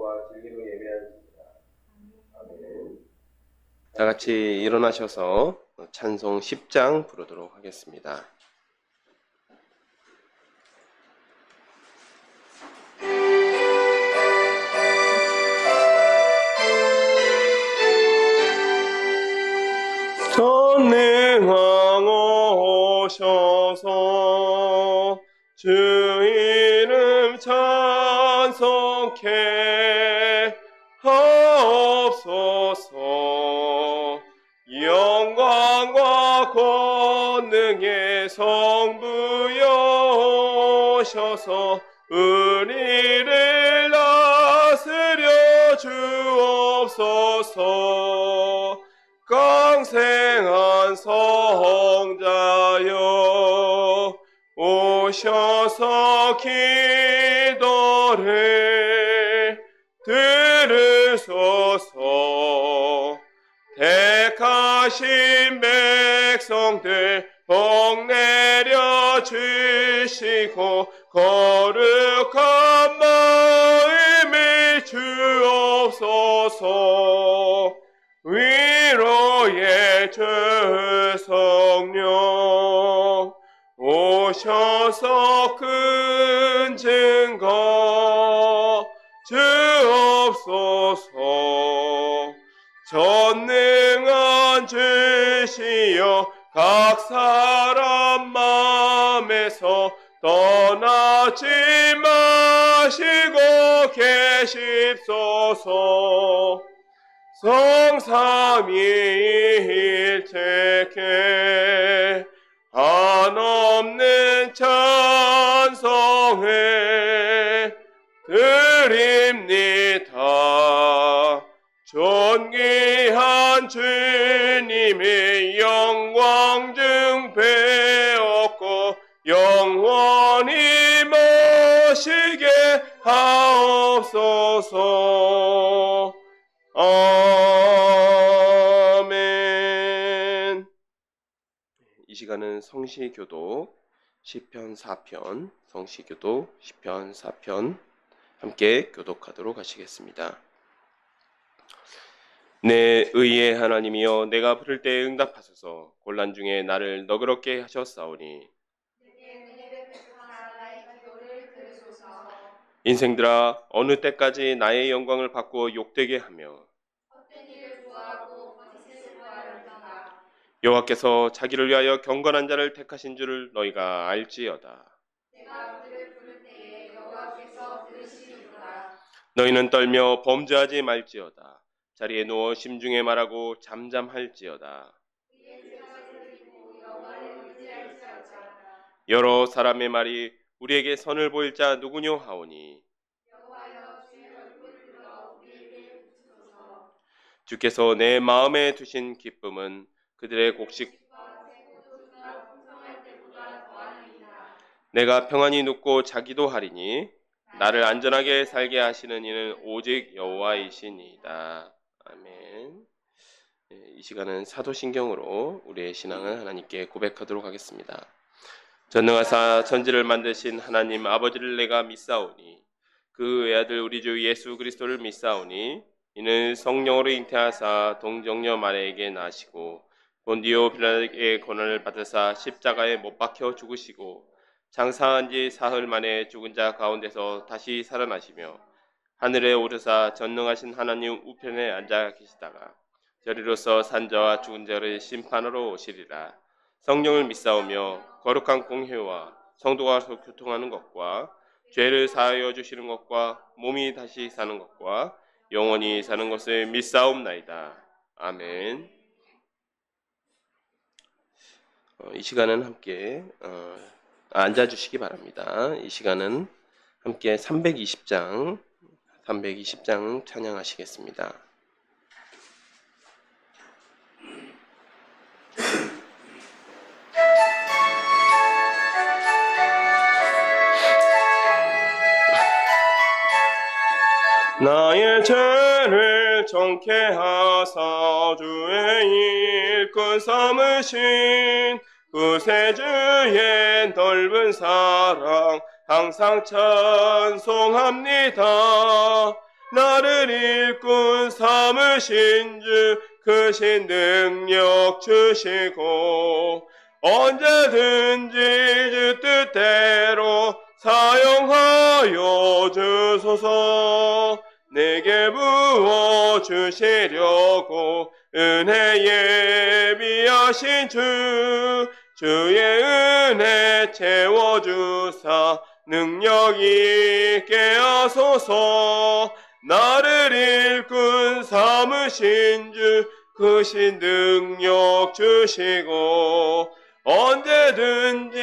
구원과 진리로 예배하십니다. 아멘. 다 같이 일어나셔서 찬송 10장 부르도록 하겠습니다. 전능왕 오셔서 주 이름 찬송케 하옵소서. 영광과 권능의 성부여 오셔서 우리를 다스려 주옵소서. 강생한 성자여 오셔서 기도를 들으소서. 택하신 백성들 복 내려 주시고 거룩한 마음을 주옵소서. 위로의 주 성령 오셔서 큰 증거 주옵소서. 전능한 주시여 각 사람 마음에서 떠나지 마시고 계십소서. 성삼위일체께 한없는 찬송을 드립니다. 존귀한 주님의 영광 중 배웠고 영원히 모시게 하옵소서. 아멘. 이 시간은 성시교독 시편 4편, 성시교독 시편 4편 함께 교독하도록 하시겠습니다. 내 의의 하나님이여, 내가 부를 때 응답하소서. 곤란 중에 나를 너그럽게 하셨사오니 인생들아, 어느 때까지 나의 영광을 바꾸어 욕되게 하며 여호와께서 자기를 위하여 경건한 자를 택하신 줄을 너희가 알지어다. 너희는 떨며 범죄하지 말지어다. 자리에 누워 심중에 말하고 잠잠할지어다. 여러 사람의 말이 우리에게 선을 보일 자 누구뇨 하오니 주께서 내 마음에 두신 기쁨은 그들의 곡식 내가 평안히 눕고 자기도 하리니 나를 안전하게 살게 하시는 이는 오직 여호와이시니이다. 아멘. 이 시간은 사도신경으로 우리의 신앙을 하나님께 고백하도록 하겠습니다. 전능하사 천지를 만드신 하나님 아버지를 내가 믿사오니 그 외아들 우리 주 예수 그리스도를 믿사오니 이는 성령으로 잉태하사 동정녀 마리아에게 나시고 본디오 빌라에게 고난을 받으사 십자가에 못 박혀 죽으시고 장사한 지 사흘 만에 죽은 자 가운데서 다시 살아나시며 하늘에 오르사 전능하신 하나님 우편에 앉아 계시다가 저리로서 산자와 죽은 자를 심판하러 오시리라. 성령을 믿사오며 거룩한 공회와 성도가 교통하는 것과 죄를 사하여 주시는 것과 몸이 다시 사는 것과 영원히 사는 것을 믿사옵나이다. 아멘. 이 시간은 함께 앉아주시기 바랍니다. 이 시간은 함께 320장 찬양하시겠습니다. 나의 죄를 정케 하사 주의 일꾼 삼으신 구세주의 넓은 사랑 항상 찬송합니다. 나를 일꾼 삼으신 주 크신 능력 주시고 언제든지 주 뜻대로 사용하여 주소서. 내게 부어 주시려고 은혜에 비하신 주의 은혜 채워주사 능력 있게 하소서. 나를 일꾼 삼으신 주 크신 능력 주시고 언제든지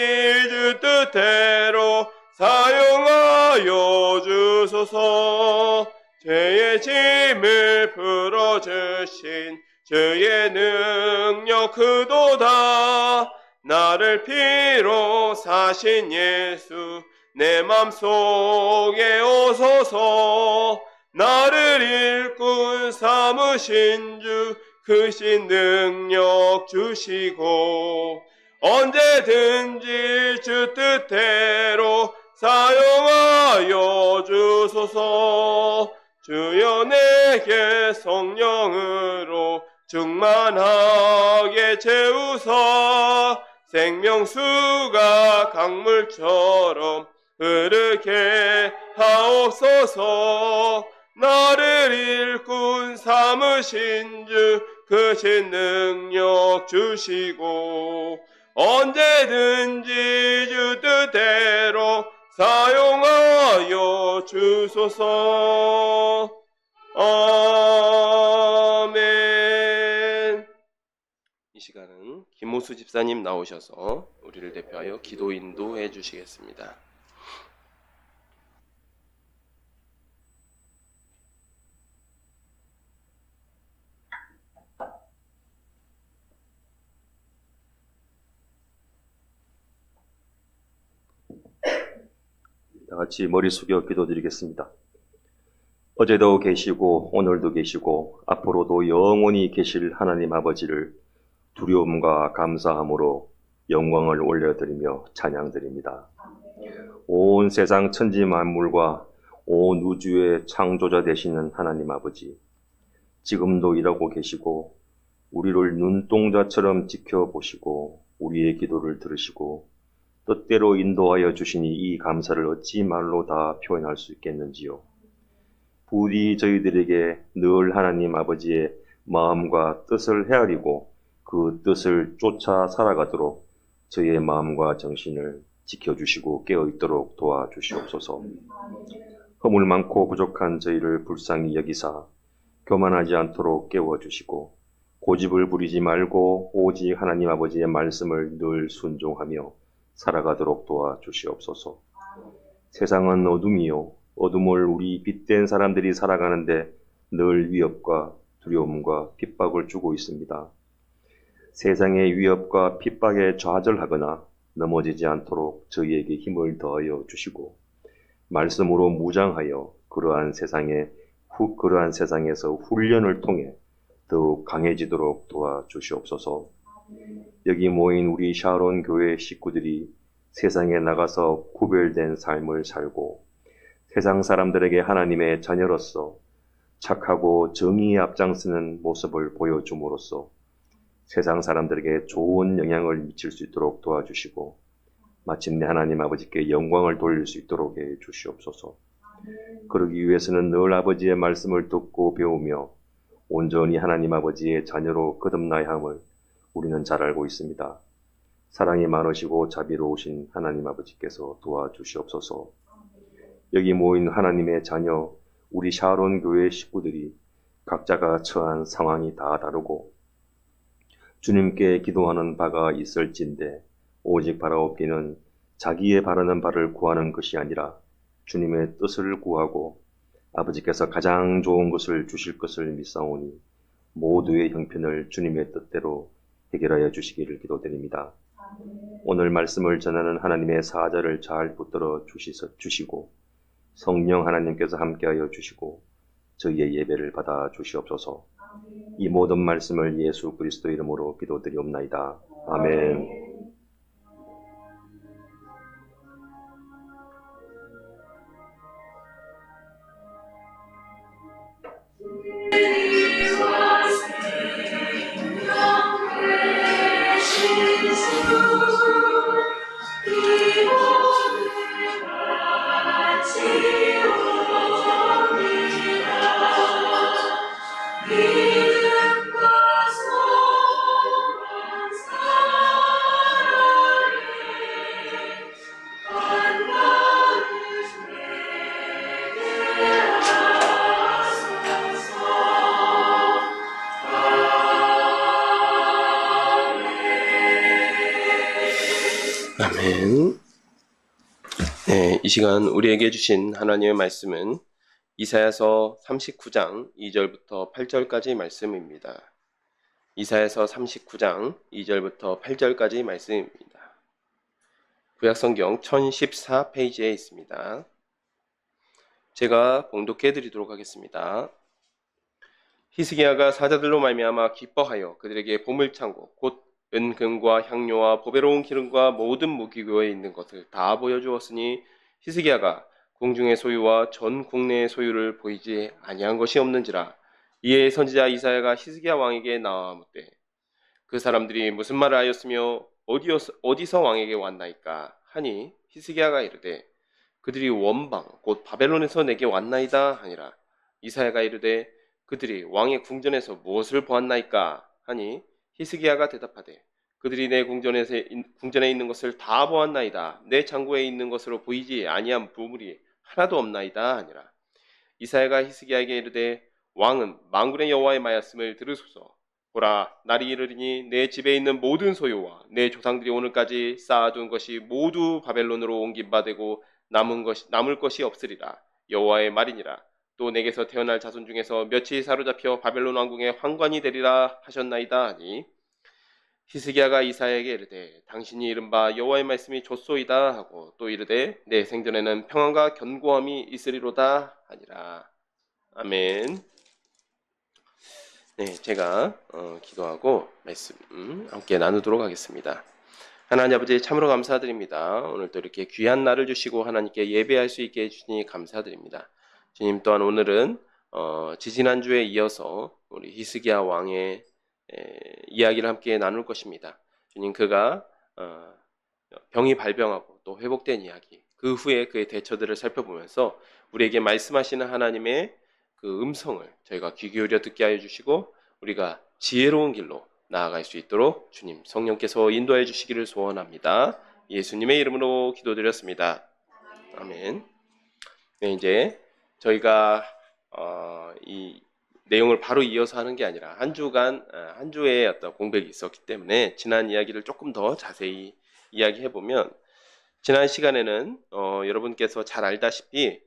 주 뜻대로 사용하여 주소서. 죄의 짐을 풀어주신 주의 능력 크도다. 나를 피로 사신 예수 내 맘속에 오소서. 나를 일꾼 삼으신 주 크신 능력 주시고 언제든지 주 뜻대로 사용하여 주소서. 주여 내게 성령으로 충만하게 채우사 생명수가 강물처럼 흐르게 하옵소서. 나를 일꾼 삼으신 주 크신 능력 주시고 언제든지 주 뜻대로 사용하여 주소서. 아멘. 이 시간은 김호수 집사님 나오셔서 우리를 대표하여 기도 인도해 주시겠습니다. 다 같이 머리 숙여 기도드리겠습니다. 어제도 계시고 오늘도 계시고 앞으로도 영원히 계실 하나님 아버지를 두려움과 감사함으로 영광을 올려드리며 찬양드립니다. 온 세상 천지 만물과 온 우주의 창조자 되시는 하나님 아버지, 지금도 일하고 계시고 우리를 눈동자처럼 지켜보시고 우리의 기도를 들으시고 뜻대로 인도하여 주시니 이 감사를 어찌 말로 다 표현할 수 있겠는지요. 부디 저희들에게 늘 하나님 아버지의 마음과 뜻을 헤아리고 그 뜻을 쫓아 살아가도록 저희의 마음과 정신을 지켜주시고 깨어있도록 도와주시옵소서. 허물 많고 부족한 저희를 불쌍히 여기사 교만하지 않도록 깨워주시고 고집을 부리지 말고 오직 하나님 아버지의 말씀을 늘 순종하며 살아가도록 도와주시옵소서. 세상은 어둠이요 어둠을 우리 빛된 사람들이 살아가는데 늘 위협과 두려움과 핍박을 주고 있습니다. 세상의 위협과 핍박에 좌절하거나 넘어지지 않도록 저희에게 힘을 더하여 주시고 말씀으로 무장하여 그러한 세상에서 훈련을 통해 더욱 강해지도록 도와주시옵소서. 여기 모인 우리 샤론 교회 식구들이 세상에 나가서 구별된 삶을 살고 세상 사람들에게 하나님의 자녀로서 착하고 정의에 앞장서는 모습을 보여줌으로써 세상 사람들에게 좋은 영향을 미칠 수 있도록 도와주시고 마침내 하나님 아버지께 영광을 돌릴 수 있도록 해 주시옵소서. 그러기 위해서는 늘 아버지의 말씀을 듣고 배우며 온전히 하나님 아버지의 자녀로 거듭나야 함을 우리는 잘 알고 있습니다. 사랑이 많으시고 자비로우신 하나님 아버지께서 도와주시옵소서. 여기 모인 하나님의 자녀 우리 샤론 교회 식구들이 각자가 처한 상황이 다 다르고 주님께 기도하는 바가 있을진데 오직 바라옵기는 자기의 바라는 바를 구하는 것이 아니라 주님의 뜻을 구하고 아버지께서 가장 좋은 것을 주실 것을 믿사오니 모두의 형편을 주님의 뜻대로 해결하여 주시기를 기도드립니다. 오늘 말씀을 전하는 하나님의 사자를 잘 붙들어 주시고 성령 하나님께서 함께하여 주시고 저희의 예배를 받아 주시옵소서. 이 모든 말씀을 예수 그리스도 이름으로 기도드리옵나이다. 아멘. 아멘. 네, 이 시간 우리에게 주신 하나님의 말씀은 이사야서 39장 2절부터 8절까지 말씀입니다. 이사야서 39장 2절부터 8절까지 말씀입니다. 구약성경 1014페이지에 있습니다. 제가 봉독해 드리도록 하겠습니다. 히스기야가 사자들로 말미암아 기뻐하여 그들에게 보물창고 곧 은금과 향료와 보배로운 기름과 모든 무기고에 있는 것을 다 보여주었으니 히스기야가 궁중의 소유와 전 국내의 소유를 보이지 아니한 것이 없는지라. 이에 선지자 이사야가 히스기야 왕에게 나와 묻되 그 사람들이 무슨 말을 하였으며 어디서 왕에게 왔나이까 하니 히스기야가 이르되 그들이 원방 곧 바벨론에서 내게 왔나이다 하니라. 이사야가 이르되 그들이 왕의 궁전에서 무엇을 보았나이까 하니 히스기야가 대답하되 그들이 내 궁전에 있는 것을 다 보았나이다. 내 창고에 있는 것으로 보이지 아니한 보물이 하나도 없나이다 하니라. 이사야가 히스기야에게 이르되 왕은 만군의 여호와의 말씀을 들으소서. 보라, 날이 이르리니 내 집에 있는 모든 소유와 내 조상들이 오늘까지 쌓아둔 것이 모두 바벨론으로 옮긴 바 되고 남을 것이 없으리라. 여호와의 말이니라. 또 내게서 태어날 자손 중에서 몇이 사로잡혀 바벨론 왕궁의 환관이 되리라 하셨나이다 하니 히스기야가 이사야에게 이르되 당신이 이른 바 여호와의 말씀이 좋소이다 하고 또 이르되 내 생전에는 평안과 견고함이 있으리로다 하니라. 아멘. 네, 제가 기도하고 말씀 함께 나누도록 하겠습니다. 하나님 아버지 참으로 감사드립니다. 오늘도 이렇게 귀한 날을 주시고 하나님께 예배할 수 있게 해주시니 감사드립니다. 주님, 또한 오늘은 지지난주에 이어서 우리 히스기야 왕의 이야기를 함께 나눌 것입니다. 주님, 그가 병이 발병하고 또 회복된 이야기, 그 후에 그의 대처들을 살펴보면서 우리에게 말씀하시는 하나님의 그 음성을 저희가 귀 기울여 듣게 하여 주시고 우리가 지혜로운 길로 나아갈 수 있도록 주님 성령께서 인도해 주시기를 소원합니다. 예수님의 이름으로 기도드렸습니다. 아멘. 네, 이제 저희가 이 내용을 바로 이어서 하는 게 아니라 한 주의 어떤 공백이 있었기 때문에 지난 이야기를 조금 더 자세히 이야기해 보면, 지난 시간에는 여러분께서 잘 알다시피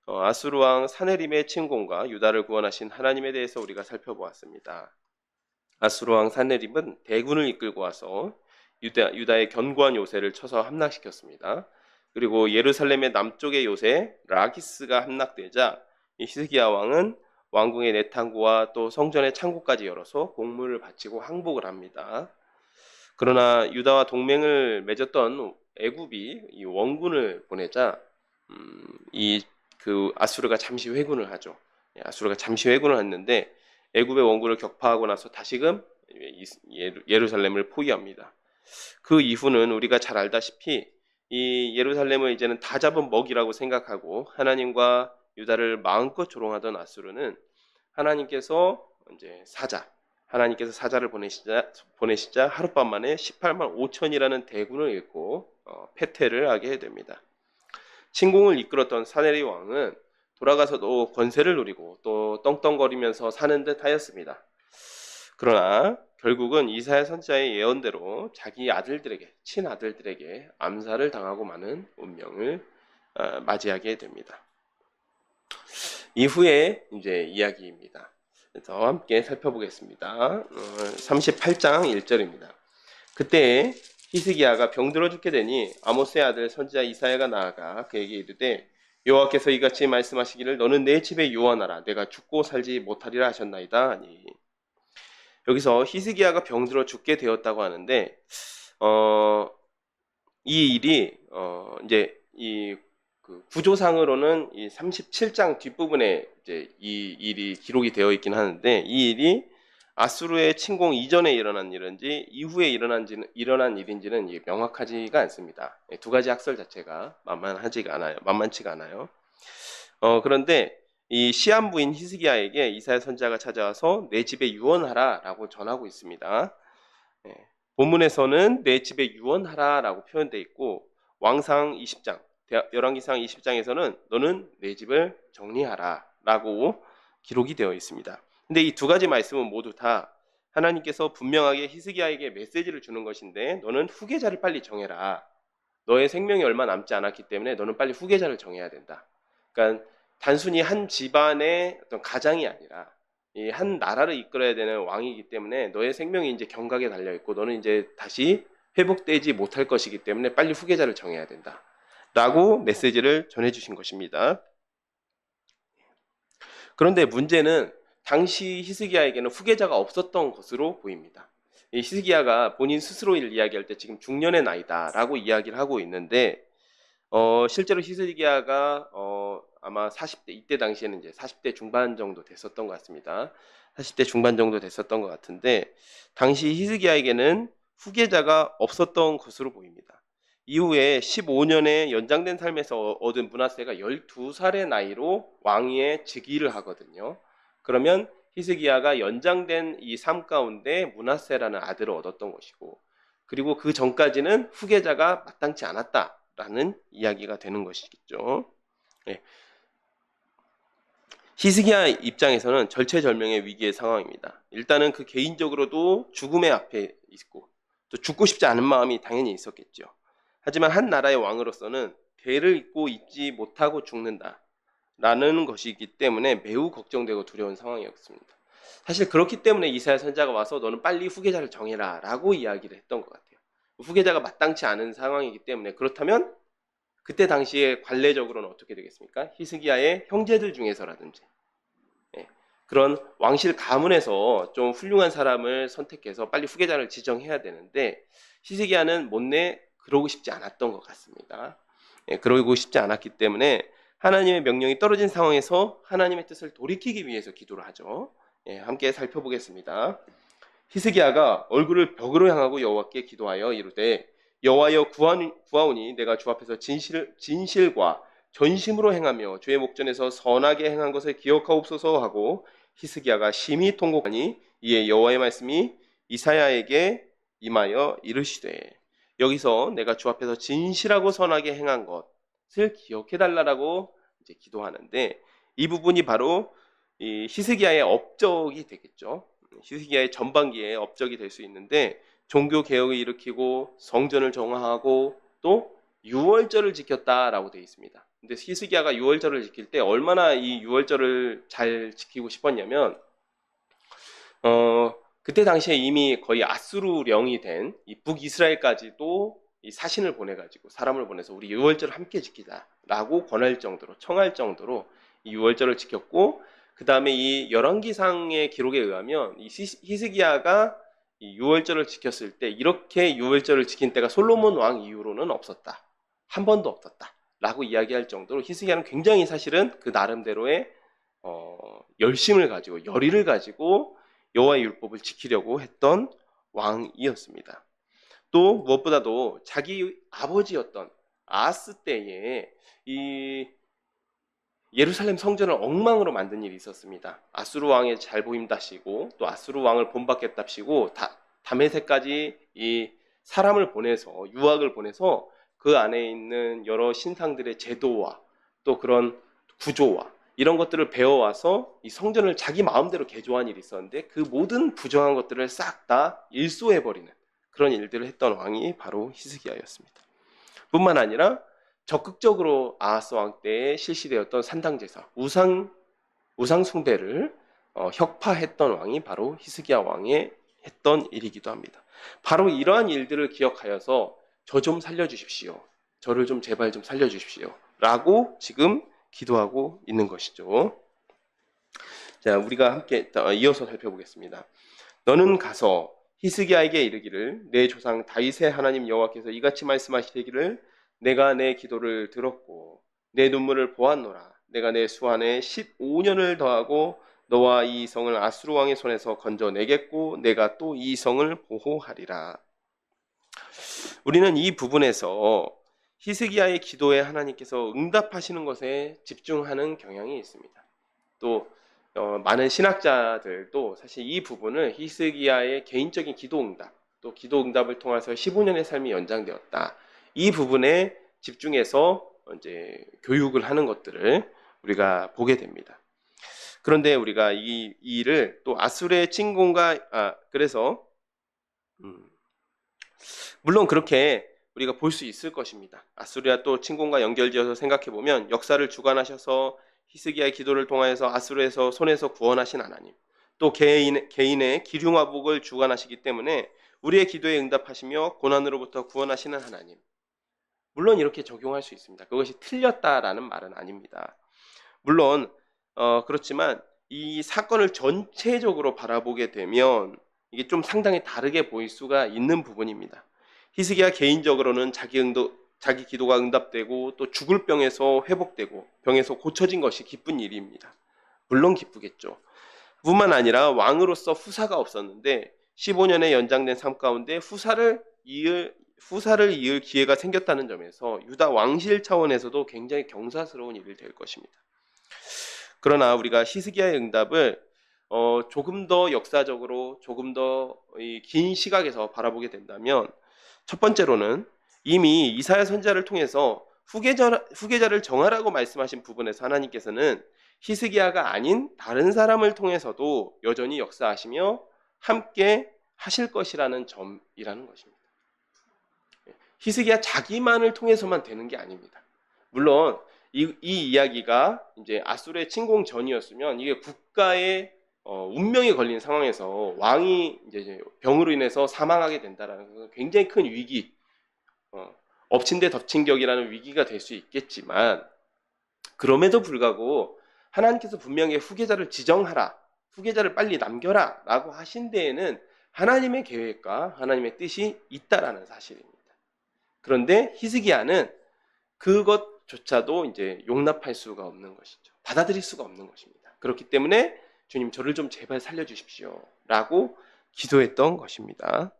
아수르 왕 사네립의 침공과 유다를 구원하신 하나님에 대해서 우리가 살펴보았습니다. 아수르 왕 사네립은 대군을 이끌고 와서 유다의 견고한 요새를 쳐서 함락시켰습니다. 그리고 예루살렘의 남쪽의 요새 라기스가 함락되자 이 히스기야 왕은 왕궁의 내탕구와 또 성전의 창고까지 열어서 공물을 바치고 항복을 합니다. 그러나 유다와 동맹을 맺었던 애굽이 이 원군을 보내자 그 아수르가 잠시 회군을 하죠. 아수르가 잠시 회군을 했는데 애굽의 원군을 격파하고 나서 다시금 예루살렘을 포위합니다. 그 이후는 우리가 잘 알다시피 이 예루살렘을 이제는 다 잡은 먹이라고 생각하고 하나님과 유다를 마음껏 조롱하던 아수르는 하나님께서 사자를 보내시자 하룻밤 만에 18만 5천이라는 대군을 잃고 패퇴를 하게 됩니다. 침공을 이끌었던 사네립 왕은 돌아가서도 권세를 누리고 또 떵떵거리면서 사는 듯 하였습니다. 그러나 결국은 이사야 선지자의 예언대로 자기 친아들들에게 암살을 당하고 마는 운명을 맞이하게 됩니다. 이후에 이제 이야기입니다. 그래서 함께 살펴보겠습니다. 38장 1절입니다. 그때 히스기야가 병들어 죽게 되니 아모스의 아들 선지자 이사야가 나아가 그에게 이르되 여호와께서 이같이 말씀하시기를 너는 내 집에 요한하라 내가 죽고 살지 못하리라 하셨나이다 하니, 여기서 히스기야가 병들어 죽게 되었다고 하는데 이 일이 이제 그 구조상으로는 이 37장 뒷부분에 이제 이 일이 기록이 되어 있긴 하는데, 이 일이 아수르의 침공 이전에 일어난 일인지 이후에 일어난 일인지는 명확하지가 않습니다. 두 가지 학설 자체가 만만치가 않아요. 그런데 이 시한 부인 히스기야에게 이사야 선지자가 찾아와서 내 집에 유언하라라고 전하고 있습니다. 본문에서는 내 집에 유언하라라고 표현되어 있고, 왕상 20장, 열왕기상 20장에서는 너는 내 집을 정리하라라고 기록이 되어 있습니다. 근데 이 두 가지 말씀은 모두 다 하나님께서 분명하게 히스기야에게 메시지를 주는 것인데 너는 후계자를 빨리 정해라. 너의 생명이 얼마 남지 않았기 때문에 너는 빨리 후계자를 정해야 된다. 그러니까 단순히 한 집안의 어떤 가장이 아니라 이 한 나라를 이끌어야 되는 왕이기 때문에 너의 생명이 이제 경각에 달려 있고 너는 이제 다시 회복되지 못할 것이기 때문에 빨리 후계자를 정해야 된다. 라고 메시지를 전해주신 것입니다. 그런데 문제는 당시 히스기야에게는 후계자가 없었던 것으로 보입니다. 이 히스기야가 본인 스스로를 이야기할 때 지금 중년의 나이다라고 이야기를 하고 있는데 실제로 히스기야가 아마 40대 이때 당시에는 이제 40대 중반 정도 됐었던 것 같습니다. 40대 중반 정도 됐었던 것 같은데 당시 히스기야에게는 후계자가 없었던 것으로 보입니다. 이후에 15년의 연장된 삶에서 얻은 므낫세가 12살의 나이로 왕위에 즉위를 하거든요. 그러면 히스기야가 연장된 이 삶 가운데 므낫세라는 아들을 얻었던 것이고 그리고 그 전까지는 후계자가 마땅치 않았다라는 이야기가 되는 것이겠죠. 네. 히스기야 입장에서는 절체절명의 위기의 상황입니다. 일단은 그 개인적으로도 죽음의 앞에 있고 또 죽고 싶지 않은 마음이 당연히 있었겠죠. 하지만 한 나라의 왕으로서는 대를 잇고 있지 못하고 죽는다라는 것이기 때문에 매우 걱정되고 두려운 상황이었습니다. 사실 그렇기 때문에 이사야 선지자가 와서 너는 빨리 후계자를 정해라 라고 이야기를 했던 것 같아요. 후계자가 마땅치 않은 상황이기 때문에 그렇다면 그때 당시에 관례적으로는 어떻게 되겠습니까? 히스기야의 형제들 중에서라든지 그런 왕실 가문에서 좀 훌륭한 사람을 선택해서 빨리 후계자를 지정해야 되는데 히스기야는 못내 그러고 싶지 않았던 것 같습니다. 그러고 싶지 않았기 때문에 하나님의 명령이 떨어진 상황에서 하나님의 뜻을 돌이키기 위해서 기도를 하죠. 함께 살펴보겠습니다. 히스기야가 얼굴을 벽으로 향하고 여호와께 기도하여 이르되 여호와여 구하오니 내가 주 앞에서 진실과 전심으로 행하며 주의 목전에서 선하게 행한 것을 기억하옵소서 하고 히스기야가 심히 통곡하니 이에 여호와의 말씀이 이사야에게 임하여 이르시되 여기서 내가 주 앞에서 진실하고 선하게 행한 것을 기억해 달라라고 이제 기도하는데 이 부분이 바로 이 히스기야의 업적이 되겠죠. 히스기야의 전반기에 업적이 될 수 있는데 종교 개혁을 일으키고 성전을 정화하고 또 유월절을 지켰다라고 되어 있습니다. 근데 히스기야가 유월절을 지킬 때 얼마나 이 유월절을 잘 지키고 싶었냐면 그때 당시에 이미 거의 아수르령이 된 이 북이스라엘까지도 이 사신을 보내가지고 사람을 보내서 우리 유월절을 함께 지키자라고 권할 정도로 청할 정도로 이 유월절을 지켰고 그 다음에 이 열왕기상의 기록에 의하면 이 히스기야가 이 유월절을 지켰을 때 이렇게 유월절을 지킨 때가 솔로몬 왕 이후로는 없었다. 한 번도 없었다. 라고 이야기할 정도로 히스기야는 굉장히 사실은 그 나름대로의 열심을 가지고 열의를 가지고 여호와의 율법을 지키려고 했던 왕이었습니다. 또 무엇보다도 자기 아버지였던 아하스 때에 이 예루살렘 성전을 엉망으로 만든 일이 있었습니다. 아수르 왕의 잘 보임답시고 또 아수르 왕을 본받겠답시고 다메섹까지 이 사람을 보내서 유학을 보내서 그 안에 있는 여러 신상들의 제도와 또 그런 구조와 이런 것들을 배워와서 이 성전을 자기 마음대로 개조한 일이 있었는데 그 모든 부정한 것들을 싹 다 일소해버리는 그런 일들을 했던 왕이 바로 히스기야였습니다. 뿐만 아니라 적극적으로 아하스 왕 때에 실시되었던 산당제사, 우상 숭배를 혁파했던 왕이 바로 히스기야 왕의 했던 일이기도 합니다. 바로 이러한 일들을 기억하여서 저 좀 살려주십시오. 저를 좀 제발 좀 살려주십시오. 라고 지금 기도하고 있는 것이죠. 자, 우리가 함께 이어서 살펴보겠습니다. 너는 가서 히스기야에게 이르기를 내 조상 다윗의 하나님 여호와께서 이같이 말씀하시기를 내가 내 기도를 들었고 내 눈물을 보았노라. 내가 내 수완에 15년을 더하고 너와 이 성을 아수르 왕의 손에서 건져내겠고 내가 또 이 성을 보호하리라. 우리는 이 부분에서 히스기야의 기도에 하나님께서 응답하시는 것에 집중하는 경향이 있습니다. 또 많은 신학자들도 사실 이 부분을 히스기야의 개인적인 기도 응답, 또 기도 응답을 통해서 15년의 삶이 연장되었다. 이 부분에 집중해서 이제 교육을 하는 것들을 우리가 보게 됩니다. 그런데 우리가 이 일을 또 아수르의 침공과 그래서 물론 그렇게 우리가 볼 수 있을 것입니다. 아수리아 또 침공과 연결지어서 생각해보면 역사를 주관하셔서 히스기야의 기도를 통하여서 아수르에서 손에서 구원하신 하나님, 또 개인의 기륭화복을 주관하시기 때문에 우리의 기도에 응답하시며 고난으로부터 구원하시는 하나님. 물론 이렇게 적용할 수 있습니다. 그것이 틀렸다라는 말은 아닙니다. 물론 그렇지만 이 사건을 전체적으로 바라보게 되면 이게 좀 상당히 다르게 보일 수가 있는 부분입니다. 히스기야 개인적으로는 자기 기도가 응답되고 또 죽을 병에서 회복되고 병에서 고쳐진 것이 기쁜 일입니다. 물론 기쁘겠죠. 뿐만 아니라 왕으로서 후사가 없었는데 15년의 연장된 삶 가운데 후사를 이을 기회가 생겼다는 점에서 유다 왕실 차원에서도 굉장히 경사스러운 일이 될 것입니다. 그러나 우리가 히스기야의 응답을 조금 더 역사적으로 조금 더 긴 시각에서 바라보게 된다면 첫 번째로는 이미 이사야 선지자를 통해서 후계자를 정하라고 말씀하신 부분에서 하나님께서는 히스기야가 아닌 다른 사람을 통해서도 여전히 역사하시며 함께 하실 것이라는 점이라는 것입니다. 히스기야 자기만을 통해서만 되는 게 아닙니다. 물론 이 이야기가 이제 아수르의 침공 전이었으면 이게 국가의 운명이 걸린 상황에서 왕이 이제 병으로 인해서 사망하게 된다라는 것은 굉장히 큰 위기, 엎친 데 덮친 격이라는 위기가 될 수 있겠지만 그럼에도 불구하고 하나님께서 분명히 후계자를 지정하라, 후계자를 빨리 남겨라 라고 하신 데에는 하나님의 계획과 하나님의 뜻이 있다라는 사실입니다. 그런데 히스기야는 그것조차도 이제 용납할 수가 없는 것이죠. 받아들일 수가 없는 것입니다. 그렇기 때문에 주님 저를 좀 제발 살려주십시오 라고 기도했던 것입니다.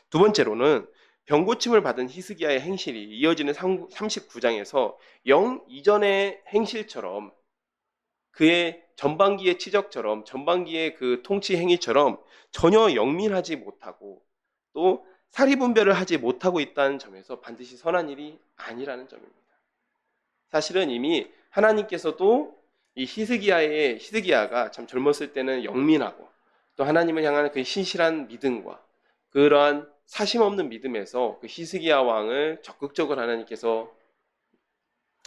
두 번째로는 병고침을 받은 히스기야의 행실이 이어지는 39장에서 영 이전의 행실처럼 그의 전반기의 치적처럼 전반기의 그 통치 행위처럼 전혀 영민하지 못하고 또 사리분별을 하지 못하고 있다는 점에서 반드시 선한 일이 아니라는 점입니다. 사실은 이미 하나님께서도 이 히스기야가 참 젊었을 때는 영민하고 또 하나님을 향하는 그 신실한 믿음과 그러한 사심 없는 믿음에서 그 히스기야 왕을 적극적으로 하나님께서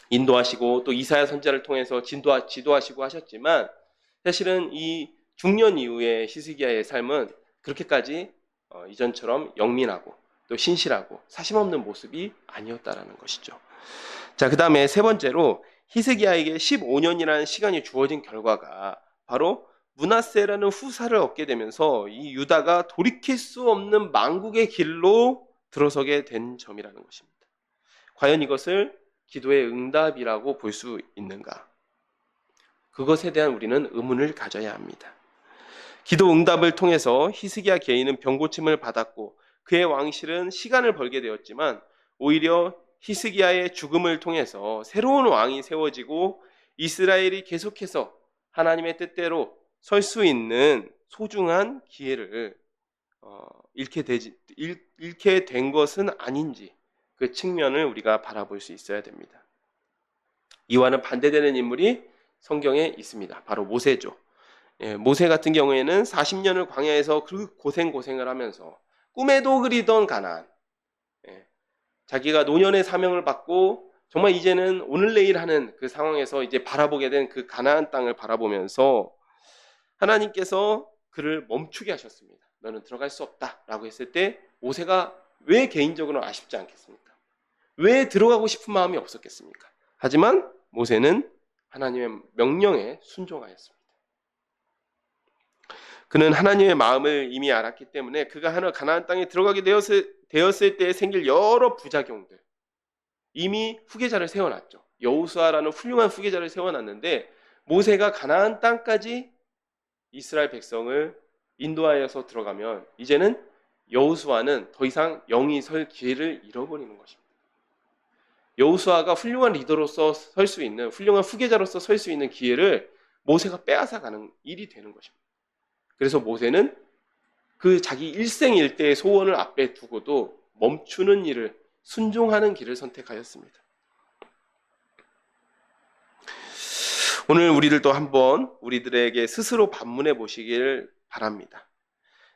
인도하시고 또 이사야 선지자를 통해서 지도하시고 하셨지만 사실은 이 중년 이후의 히스기야의 삶은 그렇게까지 이전처럼 영민하고 또 신실하고 사심 없는 모습이 아니었다라는 것이죠. 자, 그 다음에 세 번째로 히스기야에게 15년이라는 시간이 주어진 결과가 바로 므낫세라는 후사를 얻게 되면서 이 유다가 돌이킬 수 없는 망국의 길로 들어서게 된 점이라는 것입니다. 과연 이것을 기도의 응답이라고 볼 수 있는가? 그것에 대한 우리는 의문을 가져야 합니다. 기도 응답을 통해서 히스기야 개인은 병고침을 받았고 그의 왕실은 시간을 벌게 되었지만 오히려 히스기야의 죽음을 통해서 새로운 왕이 세워지고 이스라엘이 계속해서 하나님의 뜻대로 설 수 있는 소중한 기회를 잃게 된 것은 아닌지 그 측면을 우리가 바라볼 수 있어야 됩니다. 이와는 반대되는 인물이 성경에 있습니다. 바로 모세죠. 모세 같은 경우에는 40년을 광야에서 그 고생을 하면서 꿈에도 그리던 가나안, 자기가 노년의 사명을 받고 정말 이제는 오늘 내일 하는 그 상황에서 이제 바라보게 된 그 가나안 땅을 바라보면서 하나님께서 그를 멈추게 하셨습니다. 너는 들어갈 수 없다라고 했을 때 모세가 왜 개인적으로 아쉽지 않겠습니까? 왜 들어가고 싶은 마음이 없었겠습니까? 하지만 모세는 하나님의 명령에 순종하였습니다. 그는 하나님의 마음을 이미 알았기 때문에 그가 가나안 땅에 들어가게 되었을 때 생길 여러 부작용들, 이미 후계자를 세워놨죠. 여호수아라는 훌륭한 후계자를 세워놨는데 모세가 가나안 땅까지 이스라엘 백성을 인도하여서 들어가면 이제는 여호수아는 더 이상 영이 설 기회를 잃어버리는 것입니다. 여호수아가 훌륭한 리더로서 설 수 있는, 훌륭한 후계자로서 설 수 있는 기회를 모세가 빼앗아가는 일이 되는 것입니다. 그래서 모세는 그 자기 일생일대의 소원을 앞에 두고도 멈추는 일을, 순종하는 길을 선택하였습니다. 오늘 우리들도 한번 우리들에게 스스로 반문해 보시길 바랍니다.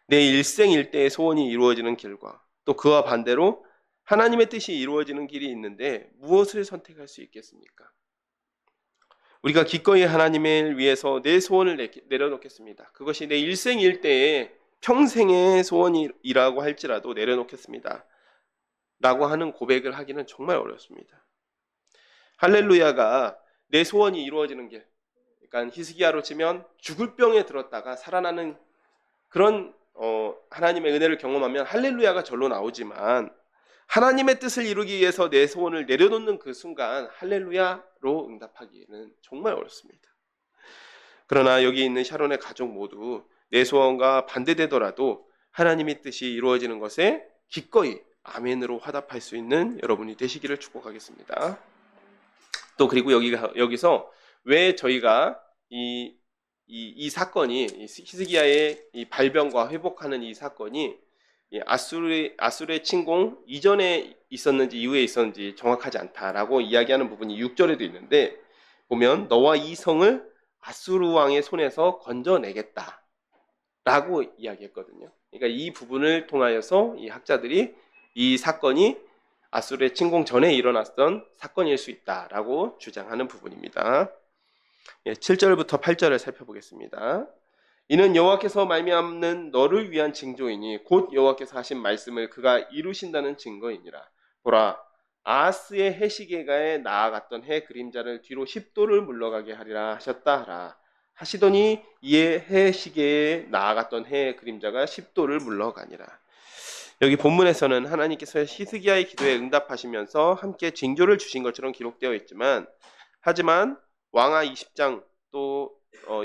내 일생일대의 소원이 이루어지는 길과 또 그와 반대로 하나님의 뜻이 이루어지는 길이 있는데 무엇을 선택할 수 있겠습니까? 우리가 기꺼이 하나님을 위해서 내 소원을 내려놓겠습니다. 그것이 내 일생일대의 평생의 소원이라고 할지라도 내려놓겠습니다. 라고 하는 고백을 하기는 정말 어렵습니다. 할렐루야가 내 소원이 이루어지는 길, 그러니까 히스기야로 치면 죽을 병에 들었다가 살아나는 그런 하나님의 은혜를 경험하면 할렐루야가 절로 나오지만 하나님의 뜻을 이루기 위해서 내 소원을 내려놓는 그 순간 할렐루야로 응답하기에는 정말 어렵습니다. 그러나 여기 있는 샤론의 가족 모두 내 소원과 반대되더라도 하나님의 뜻이 이루어지는 것에 기꺼이 아멘으로 화답할 수 있는 여러분이 되시기를 축복하겠습니다. 또 그리고 여기서 왜 저희가 이 사건이 히스기야의 이 발병과 회복하는 이 사건이 아수르의 침공 이전에 있었는지 이후에 있었는지 정확하지 않다라고 이야기하는 부분이 6절에도 있는데 보면 너와 이 성을 아수르 왕의 손에서 건져내겠다 라고 이야기했거든요. 그러니까 이 부분을 통하여서 이 학자들이 이 사건이 아수르의 침공 전에 일어났던 사건일 수 있다라고 주장하는 부분입니다. 7절부터 8절을 살펴보겠습니다. 이는 여호와께서 말미암는 너를 위한 징조이니 곧 여호와께서 하신 말씀을 그가 이루신다는 증거이니라. 보라, 아하스의 해시계가에 나아갔던 해 그림자를 뒤로 10도를 물러가게 하리라 하셨다 하라. 하시더니 이에 해시계에 나아갔던 해 그림자가 10도를 물러가니라. 여기 본문에서는 하나님께서 히스기야의 기도에 응답하시면서 함께 징조를 주신 것처럼 기록되어 있지만 하지만 왕하 20장 또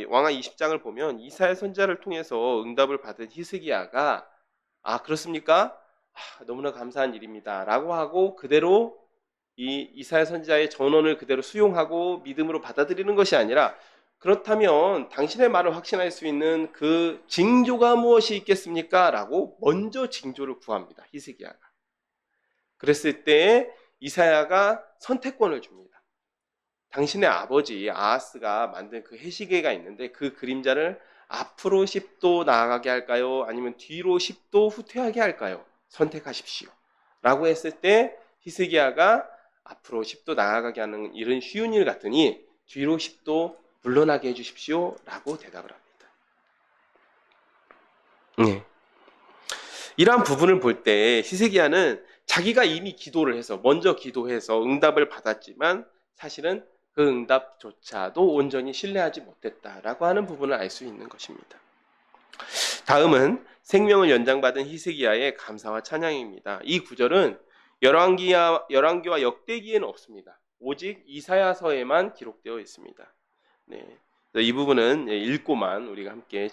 왕하 20장을 보면 이사야 선지자를 통해서 응답을 받은 히스기야가 그렇습니까? 너무나 감사한 일입니다 라고 하고 그대로 이 이사야 선지자의 전언을 그대로 수용하고 믿음으로 받아들이는 것이 아니라 그렇다면 당신의 말을 확신할 수 있는 그 징조가 무엇이 있겠습니까? 라고 먼저 징조를 구합니다. 히스기야가. 그랬을 때 이사야가 선택권을 줍니다. 당신의 아버지 아하스가 만든 그 해시계가 있는데 그 그림자를 앞으로 10도 나아가게 할까요? 아니면 뒤로 10도 후퇴하게 할까요? 선택하십시오. 라고 했을 때 히스기야가 앞으로 10도 나아가게 하는 일은 쉬운 일 같으니 뒤로 10도 물러나게 해주십시오. 라고 대답을 합니다. 네. 이러한 부분을 볼 때 히스기야는 자기가 이미 기도를 해서 먼저 기도해서 응답을 받았지만 사실은 그 응답조차도 온전히 신뢰하지 못했다라고 하는 부분을 알 수 있는 것입니다. 다음은 생명을 연장받은 히스기야의 감사와 찬양입니다. 이 구절은 열왕기와 역대기에는 없습니다. 오직 이사야서에만 기록되어 있습니다. 네, 이 부분은 읽고만 우리가 함께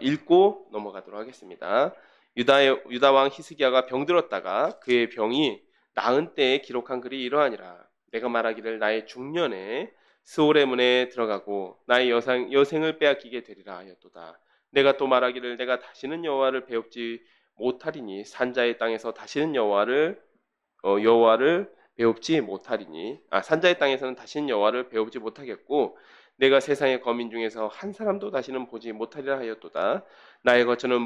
읽고 넘어가도록 하겠습니다. 유다 왕 히스기야가 병들었다가 그의 병이 나은 때에 기록한 글이 이러하니라. 내가 말하기를 나의 중년에 스올의 문에 들어가고 나의 여생을 빼앗기게 되리라 하였도다. 내가 또 말하기를 내가 다시는 여호와를 배웁지 못하리니 산자의 땅에서 다시는 여호와를 배웁지 못하리니 산자의 땅에서는 다시는 여호와를 배우지 못하겠고 내가 세상의 거민 중에서 한 사람도 다시는 보지 못하리라 하였도다. 나의 거처는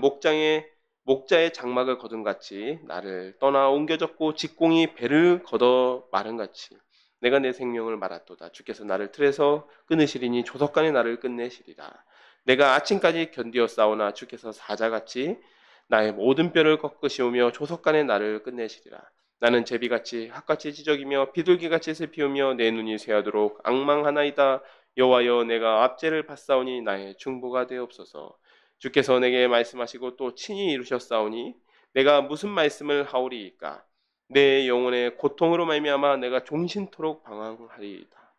목자의 장막을 거둔 같이 나를 떠나 옮겨졌고 직공이 배를 걷어 마른 같이 내가 내 생명을 말았도다. 주께서 나를 틀에서 끊으시리니 조석간에 나를 끝내시리라. 내가 아침까지 견디어 싸우나 주께서 사자같이 나의 모든 뼈를 꺾으시오며 조석간에 나를 끝내시리라. 나는 제비같이 핫같이 지적이며 비둘기같이 슬피우며 내 눈이 쇠하도록 앙망하나이다. 여호와여 내가 압제를 받사오니 나의 중보가 되옵소서. 주께서 내게 말씀하시고 또 친히 이루셨사오니 내가 무슨 말씀을 하오리이까. 내 영혼의 고통으로 말미암아 내가 종신토록 방황하리이다.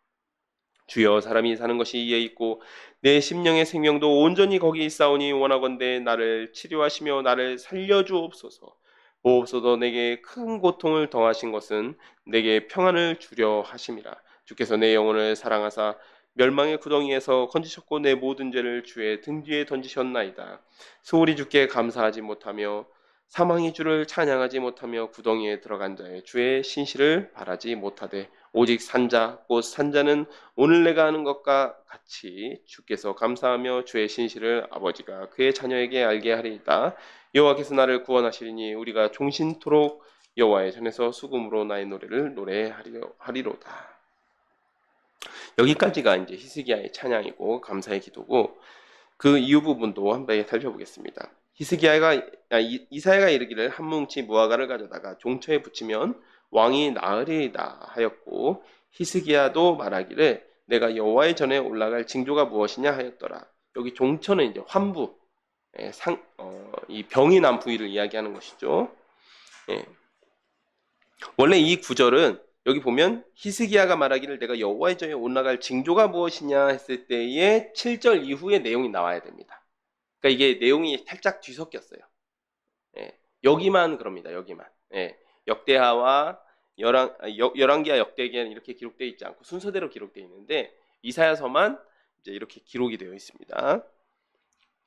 주여 사람이 사는 것이 이에 있고 내 심령의 생명도 온전히 거기 있사오니 원하건대 나를 치료하시며 나를 살려주옵소서. 보옵소서. 내게 큰 고통을 더하신 것은 내게 평안을 주려 하심이라. 주께서 내 영혼을 사랑하사 멸망의 구덩이에서 건지셨고 내 모든 죄를 주의 등 뒤에 던지셨나이다. 소홀히 주께 감사하지 못하며 사망이 주를 찬양하지 못하며 구덩이에 들어간 자의 주의 신실을 바라지 못하되 오직 산자 곧 산자는 오늘 내가 하는 것과 같이 주께서 감사하며 주의 신실을 아버지가 그의 자녀에게 알게 하리이다. 여호와께서 나를 구원하시리니 우리가 종신토록 여호와의 전에서 수금으로 나의 노래를 노래하리로다. 여기까지가 이제 히스기야의 찬양이고 감사의 기도고, 그 이후 부분도 한번 살펴보겠습니다. 이사야가 이르기를 한 뭉치 무화과를 가져다가 종처에 붙이면 왕이 나으리이다 하였고, 히스기야도 말하기를 내가 여호와의 전에 올라갈 징조가 무엇이냐 하였더라. 여기 종처는 이제 환부, 이 병이 난 부위를 이야기하는 것이죠. 예. 원래 이 구절은 여기 보면 히스기야가 말하기를 내가 여호와의 전에 올라갈 징조가 무엇이냐 했을 때의 7절 이후의 내용이 나와야 됩니다. 그러니까 이게 내용이 살짝 뒤섞였어요. 예. 여기만 그럽니다. 여기만. 예. 역대하와 열왕기하 역대기에는 이렇게 기록되어 있지 않고 순서대로 기록되어 있는데, 이사야서만 이제 이렇게 기록이 되어 있습니다.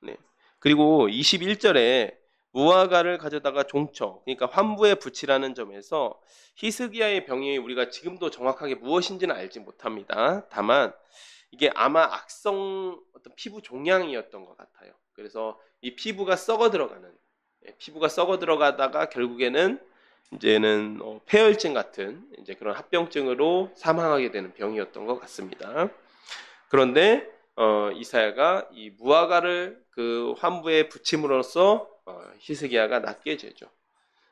네. 그리고 21절에 무화과를 가져다가 종처, 그러니까 환부에 붙이라는 점에서 히스기야의 병이 우리가 지금도 정확하게 무엇인지는 알지 못합니다. 다만 이게 아마 악성 어떤 피부 종양이었던 것 같아요. 그래서 이 피부가 썩어 들어가다가 결국에는 이제는 폐혈증 같은 이제 그런 합병증으로 사망하게 되는 병이었던 것 같습니다. 그런데 이사야가 이 무화과를 그 환부에 붙임으로써 히스기야가 낫게 되죠.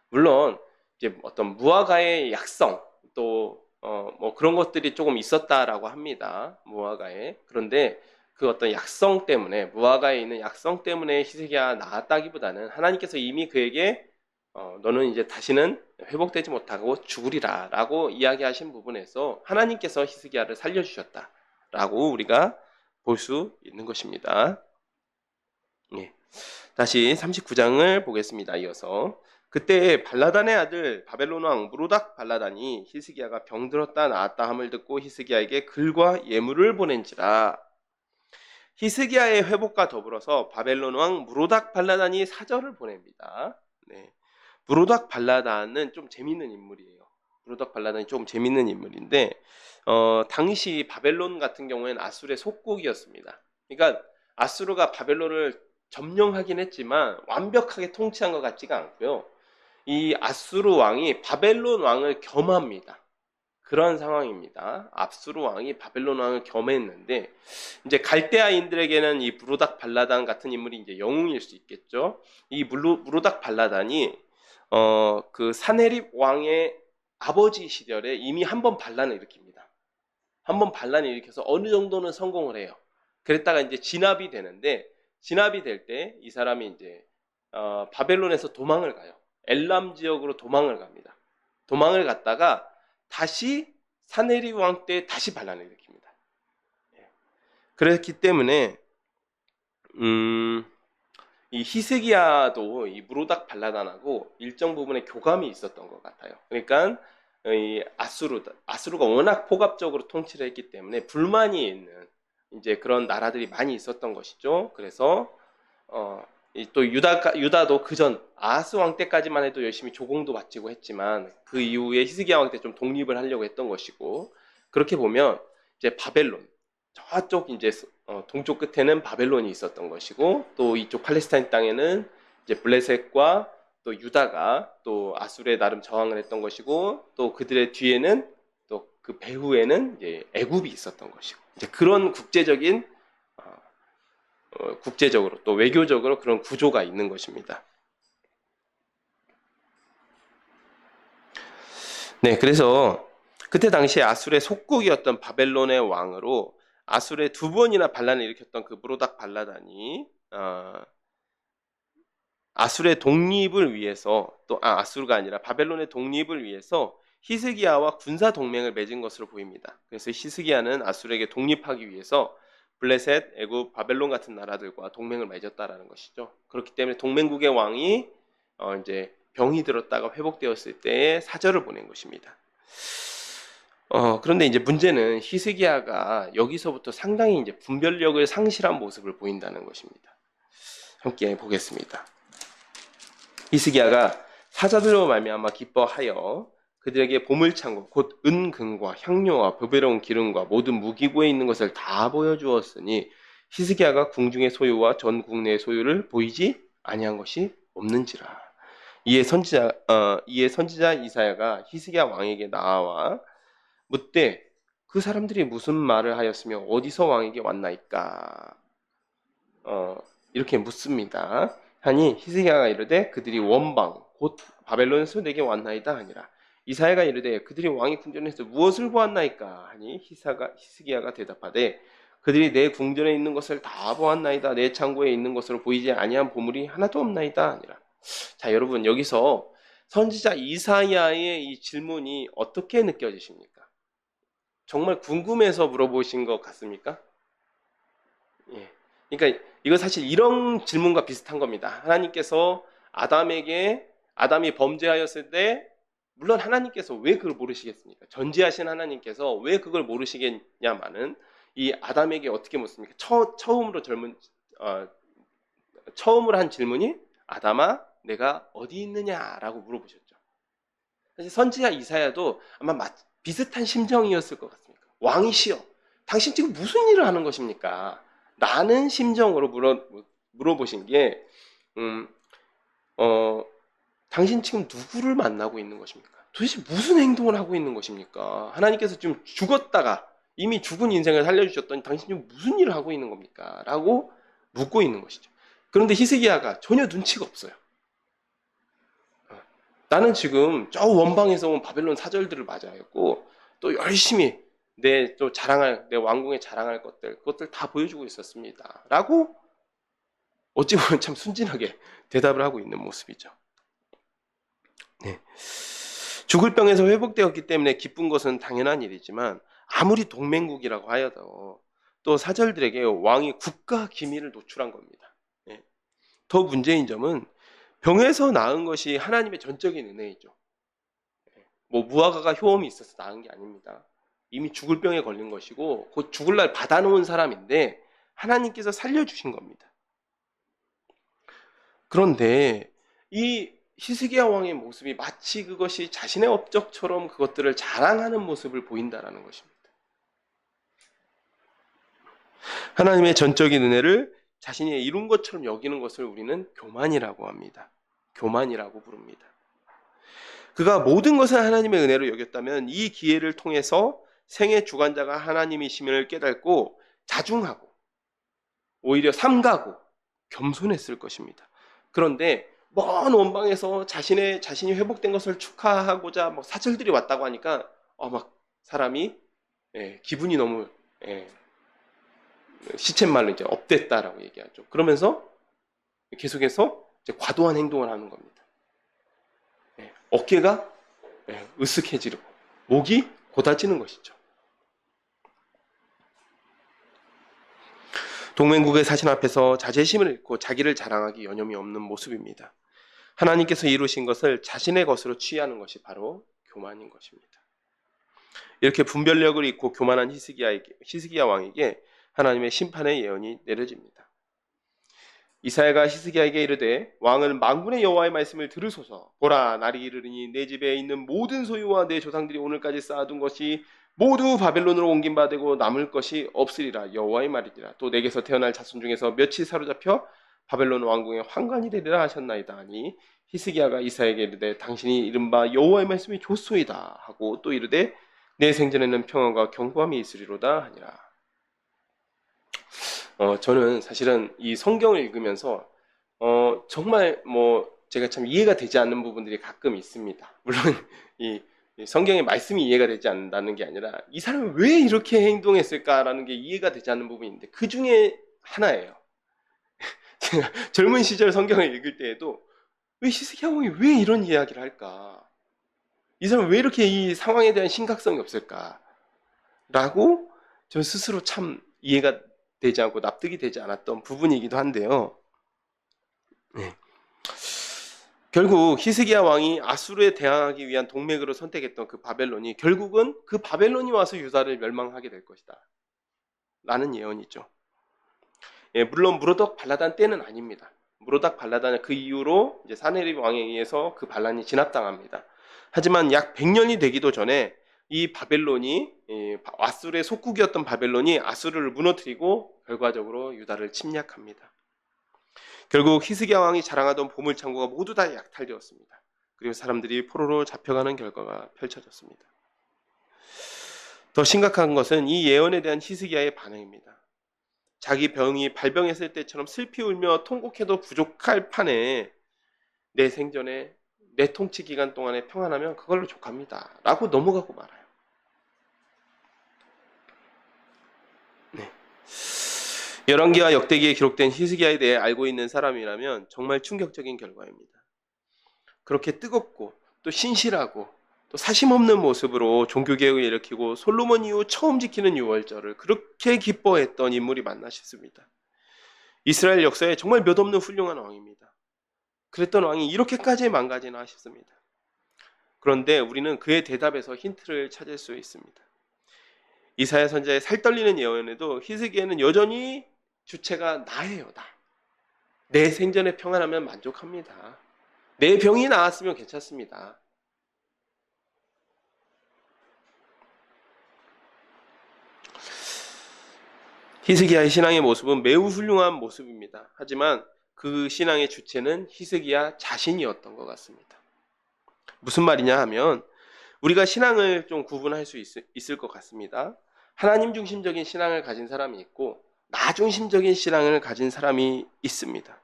물론 이제 어떤 무화과의 약성 또 뭐 그런 것들이 조금 있었다라고 합니다. 무화과에. 그런데 그 어떤 약성 때문에, 무화과에 있는 약성 때문에 히스기야가 나았다기보다는 하나님께서 이미 그에게 너는 이제 다시는 회복되지 못하고 죽으리라 라고 이야기하신 부분에서 하나님께서 히스기야를 살려주셨다라고 우리가 볼 수 있는 것입니다. 예. 다시 39장을 보겠습니다. 이어서 그때 발라단의 아들 바벨론 왕 무로닥 발라단이 히스기야가 병들었다 나았다 함을 듣고 히스기야에게 글과 예물을 보낸지라. 히스기야의 회복과 더불어서 바벨론 왕 무로닥 발라단이 사절을 보냅니다. 네. 무로닥 발라단은 좀 재밌는 인물이에요. 무로닥 발라단이 좀 재밌는 인물인데 당시 바벨론 같은 경우에는 아수르의 속국이었습니다. 그러니까 아수르가 바벨론을 점령하긴 했지만 완벽하게 통치한 것 같지가 않고요. 이 아수르 왕이 바벨론 왕을 겸합니다. 그런 상황입니다. 아수르 왕이 바벨론 왕을 겸했는데, 이제 갈대아인들에게는 이 무로닥 발라단 같은 인물이 이제 영웅일 수 있겠죠. 이 무로닥 발라단이 그 사네립 왕의 아버지 시절에 이미 한 번 반란을 일으킵니다. 한 번 반란을 일으켜서 어느 정도는 성공을 해요. 그랬다가 이제 진압이 되는데, 진압이 될 때 이 사람이 이제 바벨론에서 도망을 가요. 엘람 지역으로 도망을 갑니다. 도망을 갔다가 다시 사네립 왕 때 다시 반란을 일으킵니다. 그렇기 때문에 이 히스기야도 이 무로닥 발라단하고 일정 부분의 교감이 있었던 것 같아요. 그러니까 이 아수르가 워낙 포갑적으로 통치를 했기 때문에 불만이 있는 이제 그런 나라들이 많이 있었던 것이죠. 그래서 또 유다도 그전 아하스 왕 때까지만 해도 열심히 조공도 바치고 했지만 그 이후에 히스기야 왕 때 좀 독립을 하려고 했던 것이고, 그렇게 보면 이제 바벨론 저쪽 이제 동쪽 끝에는 바벨론이 있었던 것이고, 또 이쪽 팔레스타인 땅에는 이제 블레셋과 또 유다가 또 아수르에 나름 저항을 했던 것이고, 또 그들의 뒤에는 또 그 배후에는 이제 애굽이 있었던 것이고, 이제 그런 국제적으로 또 외교적으로 그런 구조가 있는 것입니다. 네, 그래서 그때 당시에 아수르의 속국이었던 바벨론의 왕으로 아수르에 두 번이나 반란을 일으켰던 그 무로닥 발라단이 아수르의 독립을 위해서, 또 아수르가 아니라 바벨론의 독립을 위해서 히스기야와 군사 동맹을 맺은 것으로 보입니다. 그래서 히스기야는 아수르에게 독립하기 위해서 블레셋, 애굽, 바벨론 같은 나라들과 동맹을 맺었다라는 것이죠. 그렇기 때문에 동맹국의 왕이 이제 병이 들었다가 회복되었을 때의 사절을 보낸 것입니다. 그런데 이제 문제는 히스기야가 여기서부터 상당히 이제 분별력을 상실한 모습을 보인다는 것입니다. 함께 보겠습니다. 히스기야가 사자들로 말미암아 기뻐하여 그들에게 보물창고 곧 은금과 향료와 보배로운 기름과 모든 무기고에 있는 것을 다 보여주었으니 히스기야가 궁중의 소유와 전 국내의 소유를 보이지 아니한 것이 없는지라. 이에 선지자 이사야가 히스기야 왕에게 나와 묻되 그 사람들이 무슨 말을 하였으며 어디서 왕에게 왔나이까? 이렇게 묻습니다. 하니 히스기야가 이르되 그들이 원방 곧 바벨론에서 내게 왔나이다 하니라. 이사야가 이르되 그들이 왕의 궁전에서 무엇을 보았나이까? 하니 히스기야가 대답하되 그들이 내 궁전에 있는 것을 다 보았나이다. 내 창고에 있는 것으로 보이지 아니한 보물이 하나도 없나이다 하니라. 자, 여러분, 여기서 선지자 이사야의 이 질문이 어떻게 느껴지십니까? 정말 궁금해서 물어보신 것 같습니까? 예. 그러니까 이거 사실 이런 질문과 비슷한 겁니다. 하나님께서 아담이 범죄하였을 때 물론 하나님께서 왜 그걸 모르시겠습니까? 전지하신 하나님께서 왜 그걸 모르시겠냐마는 이 아담에게 어떻게 묻습니까? 처음으로 한 질문이 아담아 내가 어디 있느냐라고 물어보셨죠. 사실 선지자 이사야도 아마 비슷한 심정이었을 것 같습니다. 왕이시여, 당신 지금 무슨 일을 하는 것입니까? 라는 심정으로 물어보신 게 당신 지금 누구를 만나고 있는 것입니까? 도대체 무슨 행동을 하고 있는 것입니까? 하나님께서 지금 죽었다가 이미 죽은 인생을 살려주셨더니 당신 지금 무슨 일을 하고 있는 겁니까? 라고 묻고 있는 것이죠. 그런데 히스기야가 전혀 눈치가 없어요. 나는 지금 저 원방에서 온 바벨론 사절들을 맞이하였고 또 열심히 내 왕궁에 자랑할 그것들 다 보여주고 있었습니다. 라고 어찌 보면 참 순진하게 대답을 하고 있는 모습이죠. 네. 죽을 병에서 회복되었기 때문에 기쁜 것은 당연한 일이지만 아무리 동맹국이라고 하여도 또 사절들에게 왕이 국가 기밀을 노출한 겁니다. 네. 더 문제인 점은 병에서 나은 것이 하나님의 전적인 은혜이죠. 뭐 무화과가 효험이 있어서 나은 게 아닙니다. 이미 죽을 병에 걸린 것이고 곧 죽을 날 받아놓은 사람인데 하나님께서 살려주신 겁니다. 그런데 이 히스기야 왕의 모습이 마치 그것이 자신의 업적처럼 그것들을 자랑하는 모습을 보인다라는 것입니다. 하나님의 전적인 은혜를 자신이 이룬 것처럼 여기는 것을 우리는 교만이라고 합니다. 교만이라고 부릅니다. 그가 모든 것을 하나님의 은혜로 여겼다면 이 기회를 통해서 생의 주관자가 하나님이심을 깨닫고 자중하고 오히려 삼가고 겸손했을 것입니다. 그런데 먼 원방에서 자신이 회복된 것을 축하하고자 사절들이 왔다고 하니까 막 사람이 기분이 너무 시쳇말로 이제 업됐다라고 얘기하죠. 그러면서 계속해서 이제 과도한 행동을 하는 겁니다. 어깨가 으쓱해지고 목이 곧아지는 것이죠. 동맹국의 사신 앞에서 자존심을 잃고 자기를 자랑하기 여념이 없는 모습입니다. 하나님께서 이루신 것을 자신의 것으로 취하는 것이 바로 교만인 것입니다. 이렇게 분별력을 잃고 교만한 히스기야 왕에게 하나님의 심판의 예언이 내려집니다. 이사야가 히스기야에게 이르되 왕은 만군의 여호와의 말씀을 들으소서. 보라, 날이 이르리니 내 집에 있는 모든 소유와 내 조상들이 오늘까지 쌓아둔 것이 모두 바벨론으로 옮긴 바 되고 남을 것이 없으리라. 여호와의 말이니라. 또 내게서 태어날 자손 중에서 몇이 사로잡혀 바벨론 왕궁의 환관이 되리라 하셨나이다 하니 히스기야가 이사야에게 이르되 당신이 이른바 여호와의 말씀이 좋소이다 하고 또 이르되 내 생전에는 평안과 경고함이 있으리로다 하니라. 저는 사실은 이 성경을 읽으면서 정말 제가 참 이해가 되지 않는 부분들이 가끔 있습니다. 물론 이 성경의 말씀이 이해가 되지 않는다는 게 아니라 이 사람이 왜 이렇게 행동했을까라는 게 이해가 되지 않는 부분이 있는데 그 중에 하나예요. 제가 젊은 시절 성경을 읽을 때에도 왜 히스기야 왕이 왜 이런 이야기를 할까? 이 사람은 왜 이렇게 이 상황에 대한 심각성이 없을까? 라고 저 스스로 참 이해가 되지 않고 납득이 되지 않았던 부분이기도 한데요. 네. 결국 히스기야 왕이 아수르에 대항하기 위한 동맹으로 선택했던 그 바벨론이 결국은 그 바벨론이 와서 유다를 멸망하게 될 것이다 라는 예언이죠. 물론 무로닥 발라단 때는 아닙니다. 무로닥 발라단은 그 이후로 이제 사네립 왕에 의해서 그 반란이 진압당합니다. 하지만 약 100년이 되기도 전에 이 바벨론이 아수르의 속국이었던 바벨론이 아수르를 무너뜨리고 결과적으로 유다를 침략합니다. 결국 히스기야 왕이 자랑하던 보물창고가 모두 다 약탈되었습니다. 그리고 사람들이 포로로 잡혀가는 결과가 펼쳐졌습니다. 더 심각한 것은 이 예언에 대한 히스기야의 반응입니다. 자기 병이 발병했을 때처럼 슬피 울며 통곡해도 부족할 판에 내 생전에 내 통치 기간 동안에 평안하면 그걸로 족합니다 라고 넘어가고 말아요. 네. 열왕기와 역대기에 기록된 히스기야에 대해 알고 있는 사람이라면 정말 충격적인 결과입니다. 그렇게 뜨겁고 또 신실하고 또 사심없는 모습으로 종교개혁을 일으키고 솔로몬 이후 처음 지키는 유월절을 그렇게 기뻐했던 인물이 맞나 싶습니다. 이스라엘 역사에 정말 몇 없는 훌륭한 왕입니다. 그랬던 왕이 이렇게까지 망가지나 싶습니다. 그런데 우리는 그의 대답에서 힌트를 찾을 수 있습니다. 이사야 선지자의 살떨리는 예언에도 히스기야는 여전히 주체가 나예요. 나. 내 생전에 평안하면 만족합니다. 내 병이 나았으면 괜찮습니다. 히스기야의 신앙의 모습은 매우 훌륭한 모습입니다. 하지만 그 신앙의 주체는 히스기야 자신이었던 것 같습니다. 무슨 말이냐 하면 우리가 신앙을 좀 구분할 수 있을 것 같습니다. 하나님 중심적인 신앙을 가진 사람이 있고 나 중심적인 신앙을 가진 사람이 있습니다.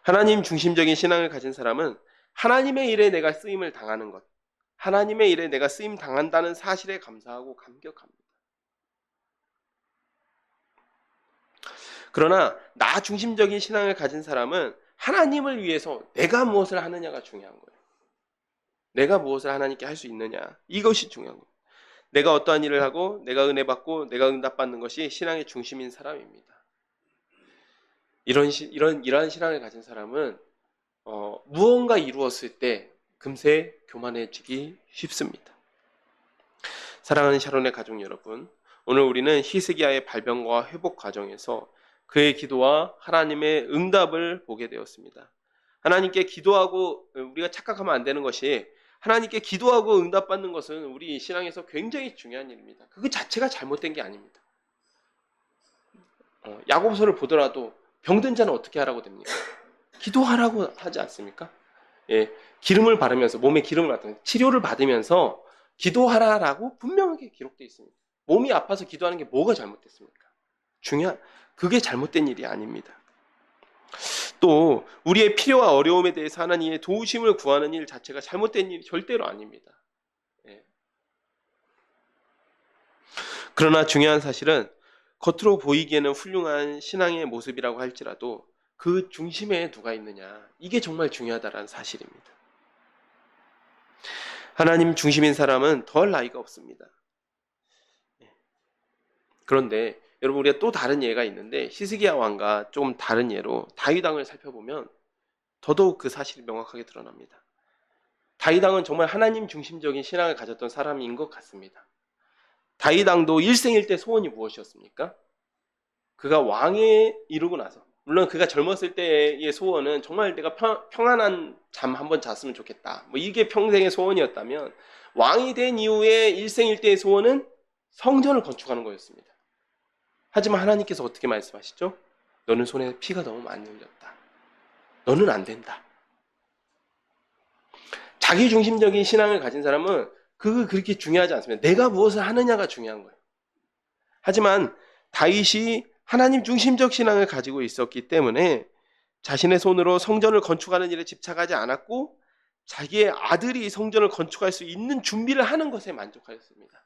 하나님 중심적인 신앙을 가진 사람은 하나님의 일에 내가 쓰임을 당하는 것, 하나님의 일에 내가 쓰임 당한다는 사실에 감사하고 감격합니다. 그러나 나 중심적인 신앙을 가진 사람은 하나님을 위해서 내가 무엇을 하느냐가 중요한 거예요. 내가 무엇을 하나님께 할 수 있느냐, 이것이 중요한 거예요. 내가 어떠한 일을 하고 내가 은혜 받고 내가 응답받는 것이 신앙의 중심인 사람입니다. 이러한 신앙을 가진 사람은 무언가 이루었을 때 금세 교만해지기 쉽습니다. 사랑하는 샤론의 가족 여러분, 오늘 우리는 히스기야의 발병과 회복 과정에서 그의 기도와 하나님의 응답을 보게 되었습니다. 하나님께 기도하고, 우리가 착각하면 안 되는 것이 하나님께 기도하고 응답받는 것은 우리 신앙에서 굉장히 중요한 일입니다. 그거 자체가 잘못된 게 아닙니다. 야고보서를 보더라도 병든 자는 어떻게 하라고 됩니까? 기도하라고 하지 않습니까? 예, 기름을 바르면서, 몸에 기름을 바르면서 치료를 받으면서 기도하라라고 분명하게 기록되어 있습니다. 몸이 아파서 기도하는 게 뭐가 잘못됐습니까? 그게 잘못된 일이 아닙니다. 또 우리의 필요와 어려움에 대해서 하나님의 도우심을 구하는 일 자체가 잘못된 일이 절대로 아닙니다. 예. 그러나 중요한 사실은 겉으로 보이기에는 훌륭한 신앙의 모습이라고 할지라도 그 중심에 누가 있느냐, 이게 정말 중요하다는 사실입니다. 하나님 중심인 사람은 더할 나위가 없습니다. 그런데 여러분, 우리가 또 다른 예가 있는데 히스기야 왕과 좀 다른 예로 다윗 왕을 살펴보면 더더욱 그 사실이 명확하게 드러납니다. 다윗 왕은 정말 하나님 중심적인 신앙을 가졌던 사람인 것 같습니다. 다윗 왕도 일생일대 소원이 무엇이었습니까? 그가 왕에 이르고 나서, 물론 그가 젊었을 때의 소원은 정말 내가 평안한 잠 한번 잤으면 좋겠다, 이게 평생의 소원이었다면, 왕이 된 이후에 일생일대의 소원은 성전을 건축하는 거였습니다. 하지만 하나님께서 어떻게 말씀하시죠? 너는 손에 피가 너무 많이 흘렸다. 너는 안 된다. 자기 중심적인 신앙을 가진 사람은 그렇게 중요하지 않습니다. 내가 무엇을 하느냐가 중요한 거예요. 하지만 다윗이 하나님 중심적 신앙을 가지고 있었기 때문에 자신의 손으로 성전을 건축하는 일에 집착하지 않았고 자기의 아들이 성전을 건축할 수 있는 준비를 하는 것에 만족하였습니다.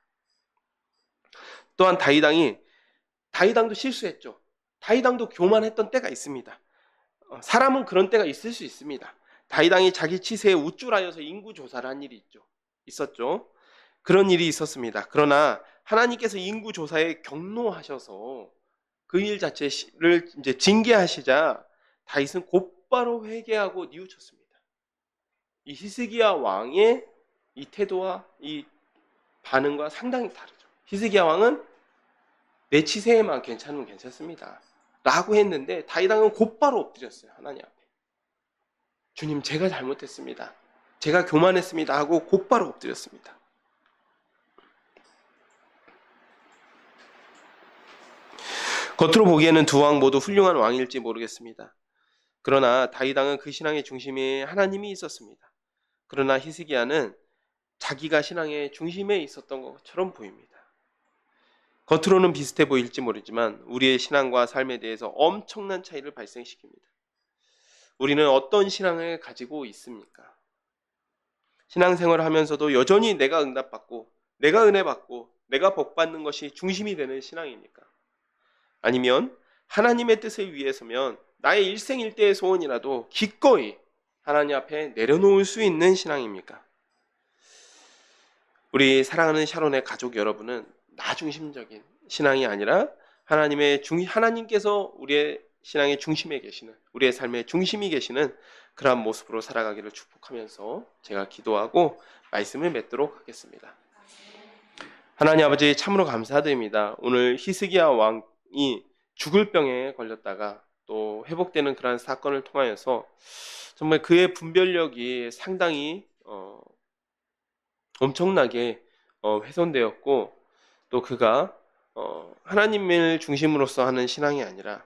또한 다윗 왕도 실수했죠. 다윗 왕도 교만했던 때가 있습니다. 사람은 그런 때가 있을 수 있습니다. 다윗 왕이 자기 치세에 우쭐하여서 인구 조사를 한 일이 있었죠. 그런 일이 있었습니다. 그러나 하나님께서 인구 조사에 경노하셔서 그 일 자체를 이제 징계하시자 다윗은 곧바로 회개하고 뉘우쳤습니다. 이 히스기야 왕의 이 태도와 이 반응과 상당히 다르죠. 히스기야 왕은 내 치세에만 괜찮으면 괜찮습니다 라고 했는데 다윗 왕은 곧바로 엎드렸어요. 하나님 앞에. 주님, 제가 잘못했습니다. 제가 교만했습니다 하고 곧바로 엎드렸습니다. 겉으로 보기에는 두 왕 모두 훌륭한 왕일지 모르겠습니다. 그러나 다윗 왕은 그 신앙의 중심에 하나님이 있었습니다. 그러나 히스기야는 자기가 신앙의 중심에 있었던 것처럼 보입니다. 겉으로는 비슷해 보일지 모르지만 우리의 신앙과 삶에 대해서 엄청난 차이를 발생시킵니다. 우리는 어떤 신앙을 가지고 있습니까? 신앙생활을 하면서도 여전히 내가 응답받고 내가 은혜받고 내가 복받는 것이 중심이 되는 신앙입니까? 아니면 하나님의 뜻을 위해서면 나의 일생일대의 소원이라도 기꺼이 하나님 앞에 내려놓을 수 있는 신앙입니까? 우리 사랑하는 샤론의 가족 여러분은 나 중심적인 신앙이 아니라 하나님께서 우리의 신앙의 중심에 계시는, 우리의 삶의 중심이 계시는 그러한 모습으로 살아가기를 축복하면서 제가 기도하고 말씀을 맺도록 하겠습니다. 하나님 아버지, 참으로 감사드립니다. 오늘 히스기야 왕이 죽을 병에 걸렸다가 또 회복되는 그러한 사건을 통하여서 정말 그의 분별력이 상당히 엄청나게 훼손되었고, 또 그가 하나님을 중심으로서 하는 신앙이 아니라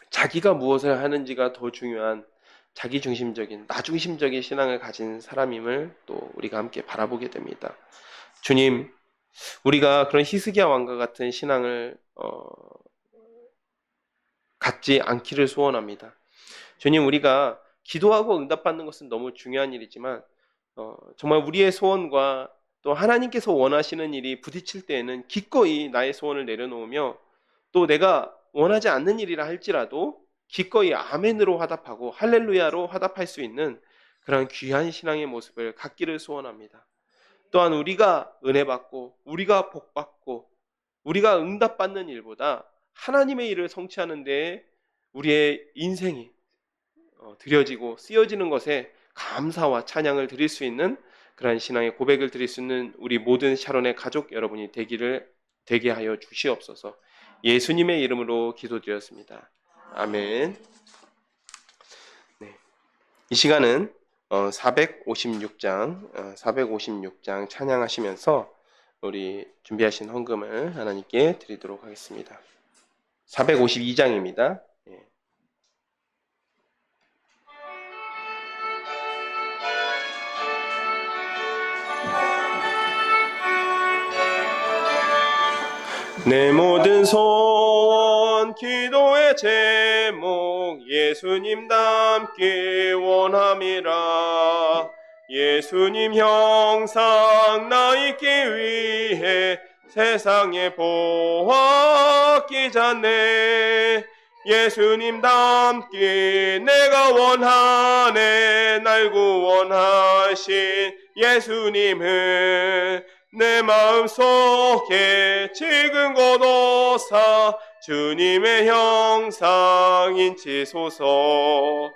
자기가 무엇을 하는지가 더 중요한 자기 중심적인, 나 중심적인 신앙을 가진 사람임을 또 우리가 함께 바라보게 됩니다. 주님, 우리가 그런 히스기야 왕과 같은 신앙을 갖지 않기를 소원합니다. 주님, 우리가 기도하고 응답받는 것은 너무 중요한 일이지만 정말 우리의 소원과 또 하나님께서 원하시는 일이 부딪힐 때에는 기꺼이 나의 소원을 내려놓으며, 또 내가 원하지 않는 일이라 할지라도 기꺼이 아멘으로 화답하고 할렐루야로 화답할 수 있는 그런 귀한 신앙의 모습을 갖기를 소원합니다. 또한 우리가 은혜받고 우리가 복받고 우리가 응답받는 일보다 하나님의 일을 성취하는 데에 우리의 인생이 드려지고 쓰여지는 것에 감사와 찬양을 드릴 수 있는 그러한 신앙의 고백을 드릴 수 있는 우리 모든 샤론의 가족 여러분이 되게 하여 주시옵소서. 예수님의 이름으로 기도드렸습니다. 아멘. 네. 이 시간은 456장 찬양하시면서 우리 준비하신 헌금을 하나님께 드리도록 하겠습니다. 452장입니다. 내 모든 소원 기도의 제목 예수님 닮기 원함이라. 예수님 형상 나 있기 위해 세상에 보았기 전에 예수님 닮기 내가 원하네. 날 구원하신 예수님을 내 마음속에 지금 곳오사 주님의 형상 인치소서.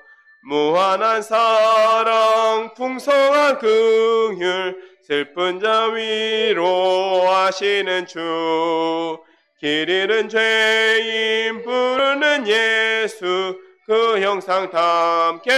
무한한 사랑 풍성한 긍휼 슬픈 자 위로하시는 주. 길 잃은 죄인 부르는 예수 그 형상 닮게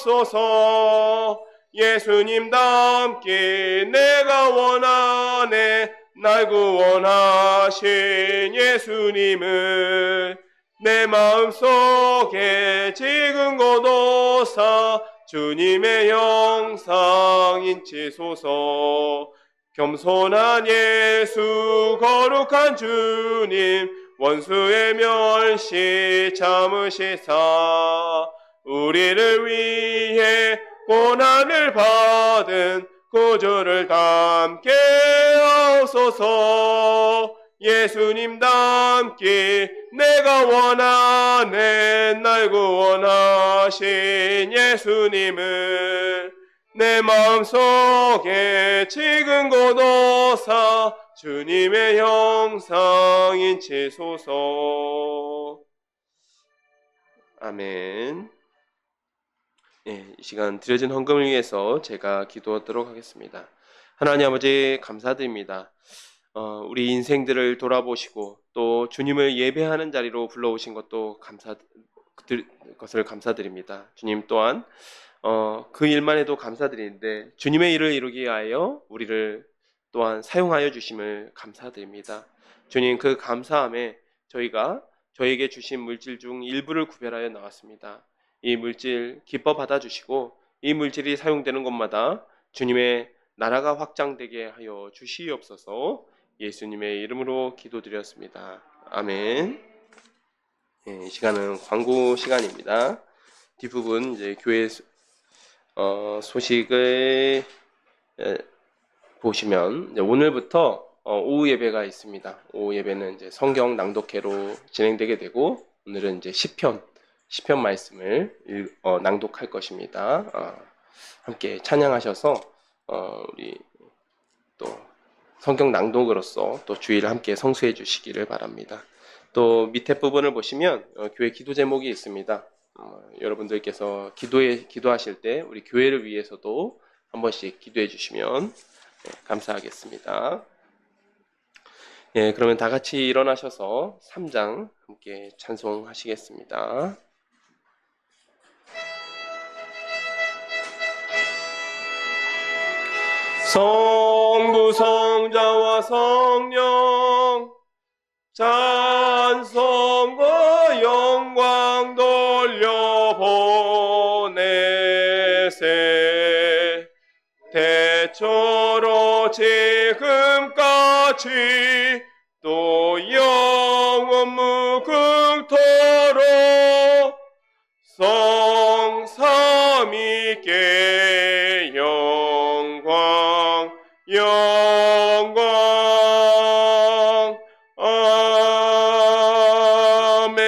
하옵소서. 예수님 닮기 내가 원하네. 날 구원하신 예수님을 내 마음속에 지금 곳오사 주님의 형상 인치소서. 겸손한 예수 거룩한 주님 원수의 멸시 참으시사 우리를 위해 고난을 받은 구주를 닮게 하옵소서. 예수님 닮기 내가 원하네. 날 구원하신 예수님을 내 마음속에 지금 곳오사 주님의 형상 인치소서. 아멘. 이 시간 드려진 헌금을 위해서 제가 기도하도록 하겠습니다. 하나님 아버지 감사드립니다. 우리 인생들을 돌아보시고 또 주님을 예배하는 자리로 불러오신 것도 것을 감사드립니다. 주님 또한 그 일만 해도 감사드리는데 주님의 일을 이루기 위하여 우리를 또한 사용하여 주심을 감사드립니다. 주님, 그 감사함에 저희가 저에게 주신 물질 중 일부를 구별하여 나왔습니다. 이 물질 기뻐 받아주시고 이 물질이 사용되는 곳마다 주님의 나라가 확장되게 하여 주시옵소서. 예수님의 이름으로 기도드렸습니다. 아멘. 이 시간은 광고 시간입니다. 뒷부분 이제 교회 소식을 보시면 이제 오늘부터 오후 예배가 있습니다. 오후 예배는 이제 성경 낭독회로 진행되게 되고 오늘은 이제 시편 말씀을 낭독할 것입니다. 함께 찬양하셔서 우리 또 성경 낭독으로서 또 주일을 함께 성수해 주시기를 바랍니다. 또 밑에 부분을 보시면 교회 기도 제목이 있습니다. 여러분들께서 기도하실 때 우리 교회를 위해서도 한 번씩 기도해 주시면 감사하겠습니다. 예, 그러면 다 같이 일어나셔서 3장 함께 찬송하시겠습니다. 성부 성자와 성령 찬송과 영광 돌려보내세 대처로 지금까지 또 영원 무궁토록 성삼위께 영광 아멘.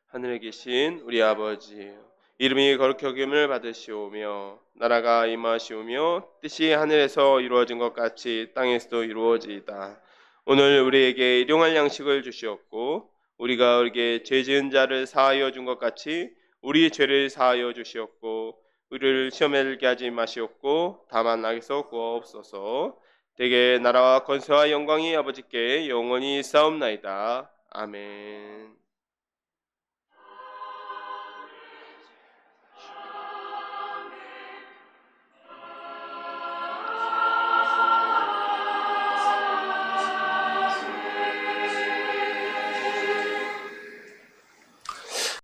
하늘에 계신 우리 아버지 이름이 거룩히 여김을 받으시오며 나라가 임하시오며 뜻이 하늘에서 이루어진 것 같이 땅에서도 이루어지이다. 오늘 우리에게 일용할 양식을 주시옵고 우리가 우리에게 죄 지은 자를 사하여 준 것 같이 우리의 죄를 사하여 주시옵고 우리를 시험에 들게 하지 마시옵고 다만 악에서 구하옵소서. 대개 나라와 권세와 영광이 아버지께 영원히 있사옵나이다. 아멘.